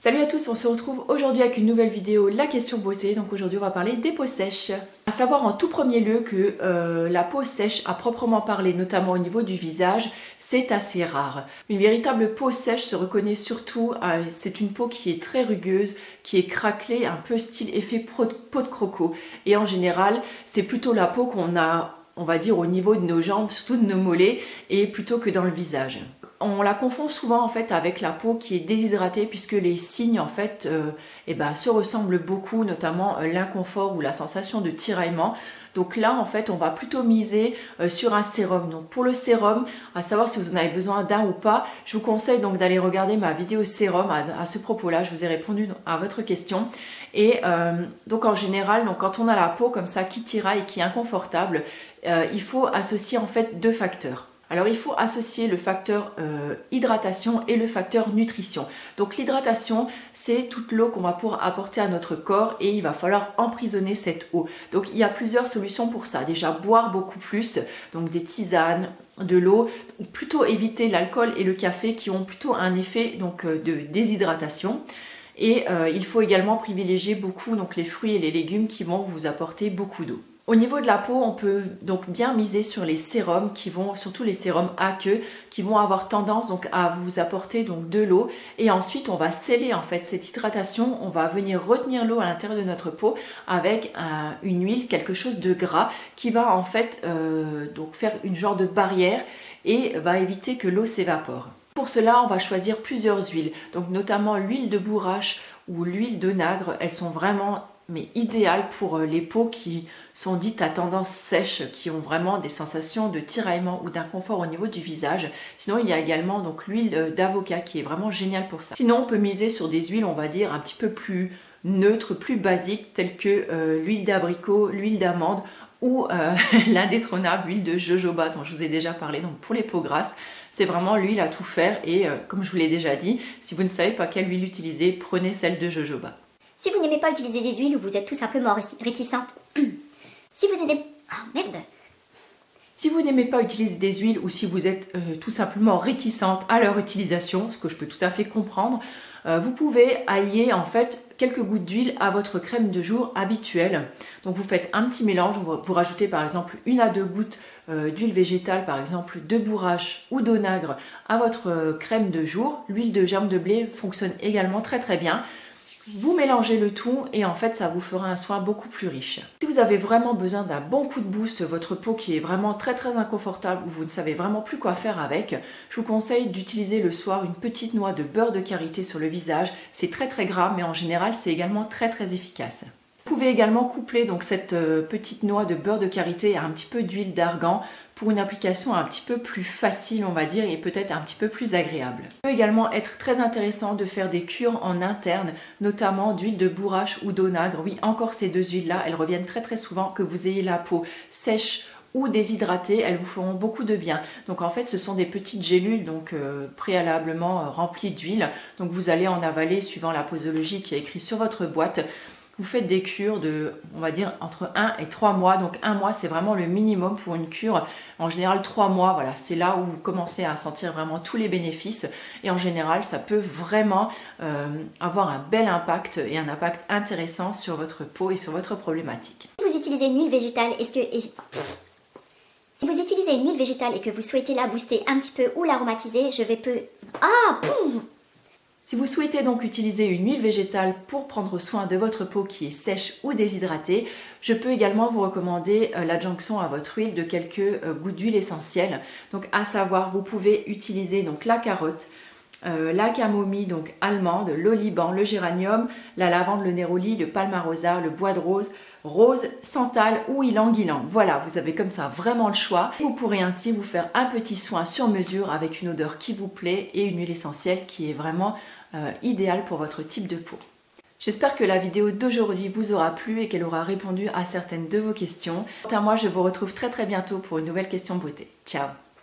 Salut à tous, on se retrouve aujourd'hui avec une nouvelle vidéo, la question beauté. Donc aujourd'hui on va parler des peaux sèches. À savoir en tout premier lieu que la peau sèche à proprement parler, notamment au niveau du visage, c'est assez rare. Une véritable peau sèche se reconnaît surtout, c'est une peau qui est très rugueuse, qui est craquelée, un peu style effet peau de croco. Et en général, c'est plutôt la peau qu'on a, on va dire, au niveau de nos jambes, surtout de nos mollets, et plutôt que dans le visage. On la confond souvent en fait avec la peau qui est déshydratée puisque les signes en fait se ressemblent beaucoup, notamment l'inconfort ou la sensation de tiraillement. Donc là en fait on va plutôt miser sur un sérum. Donc pour le sérum, à savoir si vous en avez besoin d'un ou pas, je vous conseille donc d'aller regarder ma vidéo sérum à ce propos-là. Je vous ai répondu à votre question. Et donc en général, donc quand on a la peau comme ça qui tiraille et qui est inconfortable, il faut associer en fait deux facteurs. Alors il faut associer le facteur hydratation et le facteur nutrition. Donc l'hydratation, c'est toute l'eau qu'on va pouvoir apporter à notre corps et il va falloir emprisonner cette eau. Donc il y a plusieurs solutions pour ça. Déjà boire beaucoup plus, donc des tisanes, de l'eau, plutôt éviter l'alcool et le café qui ont plutôt un effet donc, de déshydratation. Et il faut également privilégier beaucoup donc, les fruits et les légumes qui vont vous apporter beaucoup d'eau. Au niveau de la peau, on peut donc bien miser sur les sérums qui vont, surtout les sérums aqueux, qui vont avoir tendance donc à vous apporter donc de l'eau. Et ensuite, on va sceller en fait cette hydratation. On va venir retenir l'eau à l'intérieur de notre peau avec une huile, quelque chose de gras, qui va en fait donc faire une genre de barrière et va éviter que l'eau s'évapore. Pour cela, on va choisir plusieurs huiles, donc notamment l'huile de bourrache ou l'huile d'onagre. Elles sont vraiment idéales pour les peaux qui sont dites à tendance sèche, qui ont vraiment des sensations de tiraillement ou d'inconfort au niveau du visage. Sinon, il y a également donc l'huile d'avocat qui est vraiment géniale pour ça. Sinon, on peut miser sur des huiles, on va dire, un petit peu plus neutres, plus basiques, telles que l'huile d'abricot, l'huile d'amande ou l'indétrônable huile de jojoba dont je vous ai déjà parlé. Donc pour les peaux grasses, c'est vraiment l'huile à tout faire et comme je vous l'ai déjà dit, si vous ne savez pas quelle huile utiliser, prenez celle de jojoba. Si vous n'aimez pas utiliser des huiles ou vous êtes tout simplement réticente, si vous n'aimez... Oh merde. Si vous n'aimez pas utiliser des huiles ou si vous êtes tout simplement réticente à leur utilisation, ce que je peux tout à fait comprendre, vous pouvez allier en fait quelques gouttes d'huile à votre crème de jour habituelle. Donc vous faites un petit mélange, vous rajoutez par exemple 1 à 2 gouttes d'huile végétale, par exemple de bourrache ou d'onagre à votre crème de jour. L'huile de germe de blé fonctionne également très très bien. Vous mélangez le tout et en fait ça vous fera un soin beaucoup plus riche. Si vous avez vraiment besoin d'un bon coup de boost, votre peau qui est vraiment très inconfortable ou vous ne savez vraiment plus quoi faire avec, je vous conseille d'utiliser le soir une petite noix de beurre de karité sur le visage. C'est très gras mais en général c'est également très efficace. Vous pouvez également coupler donc cette petite noix de beurre de karité à un petit peu d'huile d'argan pour une application un petit peu plus facile on va dire et peut-être un petit peu plus agréable. Il peut également être très intéressant de faire des cures en interne, notamment d'huile de bourrache ou d'onagre. Oui, encore ces deux huiles là, elles reviennent très souvent que vous ayez la peau sèche ou déshydratées, elles vous feront beaucoup de bien. Donc en fait ce sont des petites gélules donc préalablement remplies d'huile. Donc vous allez en avaler suivant la posologie qui est écrite sur votre boîte. Vous faites des cures de, on va dire, entre 1 et 3 mois. Donc 1 mois, c'est vraiment le minimum pour une cure. En général, 3 mois, voilà, c'est là où vous commencez à sentir vraiment tous les bénéfices. Et en général, ça peut vraiment avoir un bel impact et un impact intéressant sur votre peau et sur votre problématique. Si vous utilisez une huile végétale, Si vous utilisez une huile végétale et que vous souhaitez la booster un petit peu ou l'aromatiser, Si vous souhaitez donc utiliser une huile végétale pour prendre soin de votre peau qui est sèche ou déshydratée, je peux également vous recommander l'adjonction à votre huile de quelques gouttes d'huile essentielle. Donc à savoir, vous pouvez utiliser donc la carotte, la camomille donc allemande, l'oliban, le géranium, la lavande, le néroli, le palmarosa, le bois de rose, rose, santal ou ylang-ylang. Voilà, vous avez comme ça vraiment le choix. Vous pourrez ainsi vous faire un petit soin sur mesure avec une odeur qui vous plaît et une huile essentielle qui est vraiment idéale pour votre type de peau. J'espère que la vidéo d'aujourd'hui vous aura plu et qu'elle aura répondu à certaines de vos questions. Quant à moi, je vous retrouve très bientôt pour une nouvelle question beauté. Ciao!